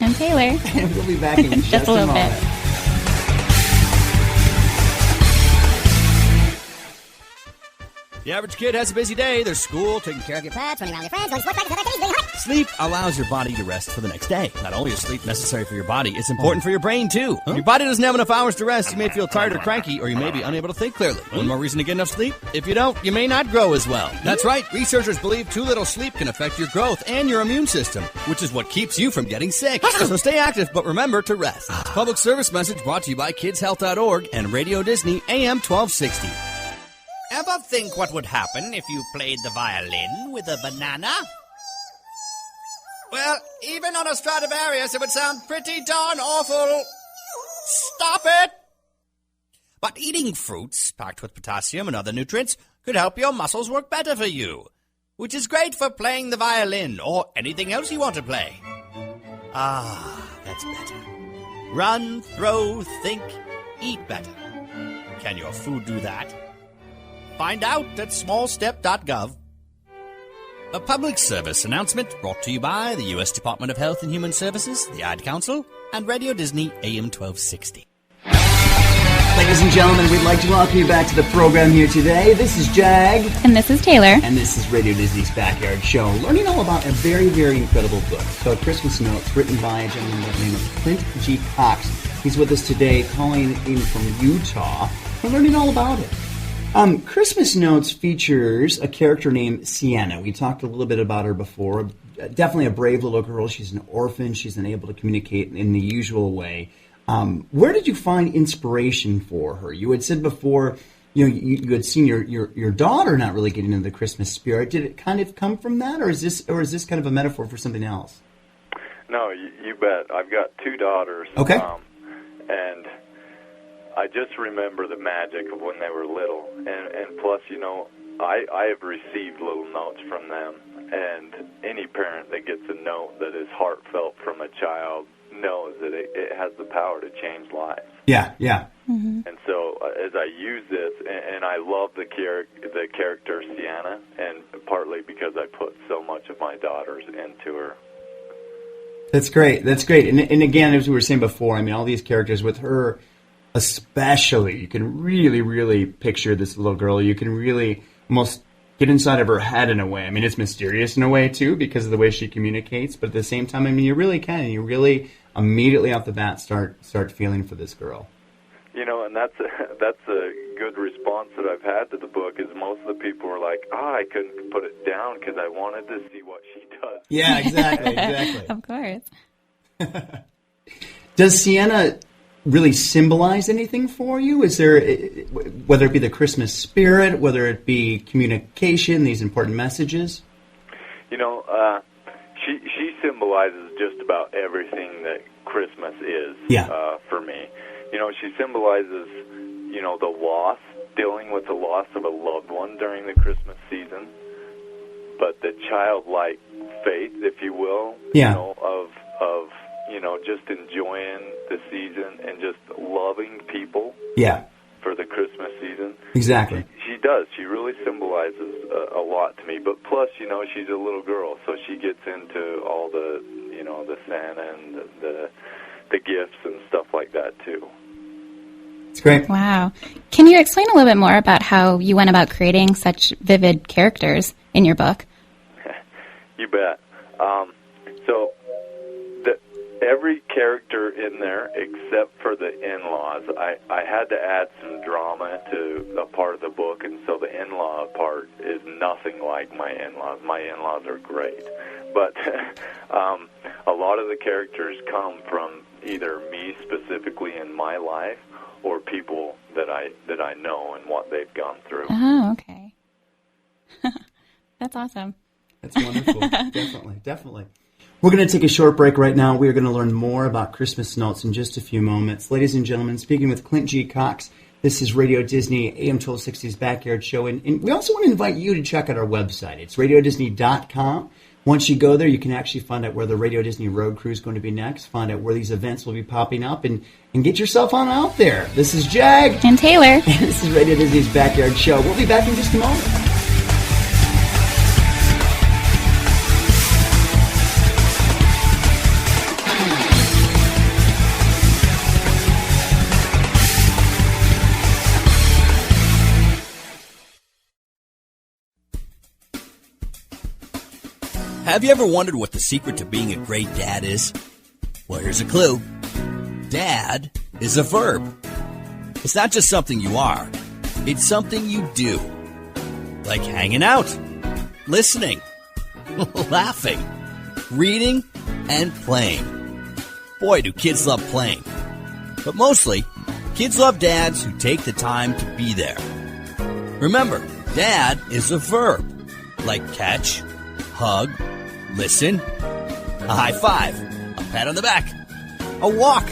And Taylor. And we'll be back in just a little moment. bit. The average kid has a busy day. There's school, taking care of your pets, running around with your friends, going to sports practice, other activities, being hot. Sleep allows your body to rest for the next day. Not only is sleep necessary for your body, it's important for your brain, too. If your body doesn't have enough hours to rest, you may feel tired or cranky, or you may be unable to think clearly. One more reason to get enough sleep? If you don't, you may not grow as well. That's right. Researchers believe too little sleep can affect your growth and your immune system, which is what keeps you from getting sick. So stay active, but remember to rest. Public service message brought to you by KidsHealth.org and Radio Disney AM 1260. Ever think what would happen if you played the violin with a banana? Well, even on a Stradivarius, it would sound pretty darn awful. Stop it! But eating fruits packed with potassium and other nutrients could help your muscles work better for you, which is great for playing the violin or anything else you want to play. Ah, that's better. Run, throw, think, eat better. Can your food do that? Find out at smallstep.gov. A public service announcement brought to you by the U.S. Department of Health and Human Services, the Ad Council, and Radio Disney AM 1260. Ladies and gentlemen, we'd like to welcome you back to the program here today. This is Jag. And this is Taylor. And this is Radio Disney's Backyard Show, learning all about a very, very incredible book called Christmas Notes, written by a gentleman by the name of Clint G Cox. He's with us today, calling in from Utah. We're learning all about it. Christmas Notes features a character named Sienna. We talked a little bit about her before. Definitely a brave little girl. She's an orphan. She's unable to communicate in the usual way. Where did you find inspiration for her? You had said before, you had seen your daughter not really getting into the Christmas spirit. Did it kind of come from that, or is this kind of a metaphor for something else? No, you bet. I've got two daughters. Okay. And I just remember the magic of when they were little, and plus, I have received little notes from them, and any parent that gets a note that is heartfelt from a child knows that it has the power to change lives. Yeah. Mm-hmm. And so, as I use this, and I love the character Sienna, and partly because I put so much of my daughters into her. That's great. And again, as we were saying before, I mean, all these characters with her. Especially, you can really, really picture this little girl. You can really almost get inside of her head in a way. I mean, it's mysterious in a way, too, because of the way she communicates. But at the same time, I mean, you really can. You really immediately off the bat start feeling for this girl. And that's a good response that I've had to the book, is most of the people were like, I couldn't put it down because I wanted to see what she does. Yeah, exactly. Of course. Does Sienna really symbolize anything for you? Is there, whether it be the Christmas spirit, whether it be communication, these important messages? She symbolizes just about everything that Christmas is for me. She symbolizes, the loss, dealing with the loss of a loved one during the Christmas season, but the childlike faith, if you will, of just enjoying the season and just loving people for the Christmas season. Exactly. She does. She really symbolizes a lot to me. But plus, she's a little girl, so she gets into all the, the Santa and the gifts and stuff like that, too. It's great. Wow. Can you explain a little bit more about how you went about creating such vivid characters in your book? You bet. Every character in there, except for the in-laws, I had to add some drama to a part of the book, and so the in-law part is nothing like my in-laws. My in-laws are great. But a lot of the characters come from either me specifically in my life or people that I know and what they've gone through. Oh, okay. That's awesome. That's wonderful. Definitely. We're going to take a short break right now. We are going to learn more about Christmas Notes in just a few moments. Ladies and gentlemen, speaking with Clint G. Cox, this is Radio Disney AM 1260's Backyard Show. And we also want to invite you to check out our website. It's radiodisney.com. Once you go there, you can actually find out where the Radio Disney Road Crew is going to be next, find out where these events will be popping up, and get yourself on out there. This is Jag. And Taylor. And this is Radio Disney's Backyard Show. We'll be back in just a moment. Have you ever wondered what the secret to being a great dad is? Well, here's a clue. Dad is a verb. It's not just something you are. It's something you do. Like hanging out, listening, laughing, reading, and playing. Boy, do kids love playing. But mostly, kids love dads who take the time to be there. Remember, dad is a verb. Like catch, hug, listen, a high five, a pat on the back, a walk.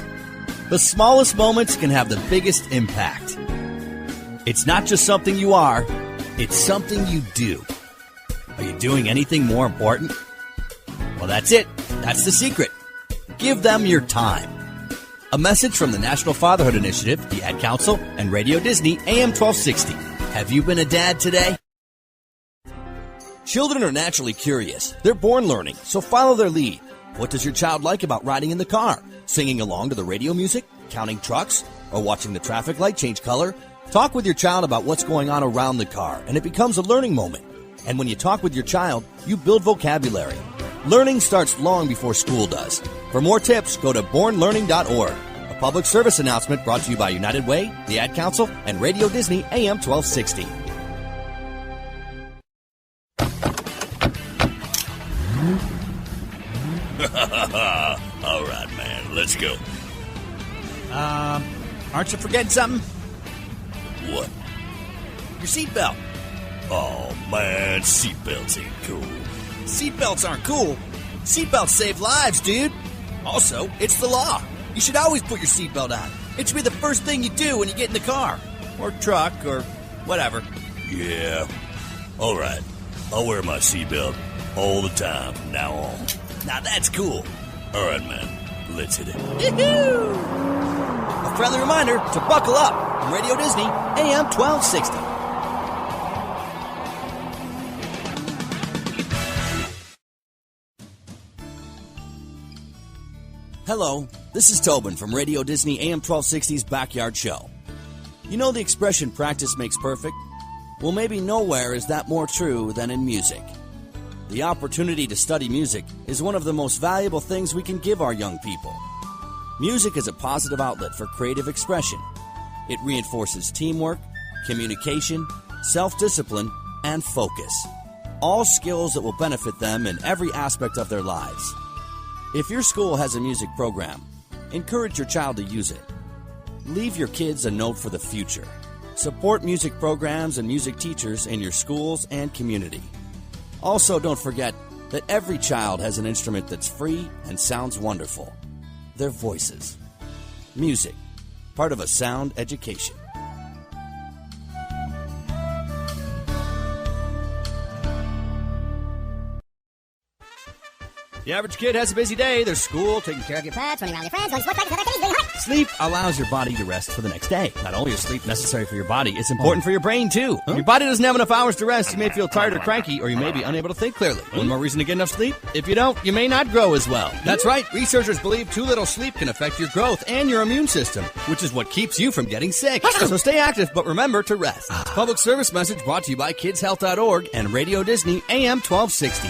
The smallest moments can have the biggest impact. It's not just something you are, it's something you do. Are you doing anything more important? Well, that's it. That's the secret. Give them your time. A message from the National Fatherhood Initiative, the Ad Council, and Radio Disney AM 1260. Have you been a dad today? Children are naturally curious. They're born learning, so follow their lead. What does your child like about riding in the car? Singing along to the radio music? Counting trucks? Or watching the traffic light change color? Talk with your child about what's going on around the car, and it becomes a learning moment. And when you talk with your child, you build vocabulary. Learning starts long before school does. For more tips, go to bornlearning.org. A public service announcement brought to you by United Way, the Ad Council, and Radio Disney AM 1260. All right, man, let's go. Aren't you forgetting something? What? Your seatbelt. Oh, man, seatbelts ain't cool. Seatbelts aren't cool. Seatbelts save lives, dude. Also, it's the law. You should always put your seatbelt on. It should be the first thing you do when you get in the car. Or truck, or whatever. Yeah. All right. I'll wear my seatbelt all the time from now on. Now that's cool. All right, man. Let's hit it. Yoo-hoo! A friendly reminder to buckle up on Radio Disney AM 1260. Hello, this is Tobin from Radio Disney AM 1260's Backyard Show. You know the expression practice makes perfect? Well, maybe nowhere is that more true than in music. The opportunity to study music is one of the most valuable things we can give our young people. Music is a positive outlet for creative expression. It reinforces teamwork, communication, self-discipline, and focus. All skills that will benefit them in every aspect of their lives. If your school has a music program, encourage your child to use it. Leave your kids a note for the future. Support music programs and music teachers in your schools and community. Also, don't forget that every child has an instrument that's free and sounds wonderful. Their voices. Music, part of a sound education. The average kid has a busy day. There's school, taking care of your pets, running around with your friends, going to sports practice, other activities, doing Sleep allows your body to rest for the next day. Not only is sleep necessary for your body, it's important for your brain, too. If your body doesn't have enough hours to rest, you may feel tired or cranky, or you may be unable to think clearly. One more reason to get enough sleep? If you don't, you may not grow as well. That's right. Researchers believe too little sleep can affect your growth and your immune system, which is what keeps you from getting sick. So stay active, but remember to rest. Public service message brought to you by KidsHealth.org and Radio Disney AM 1260.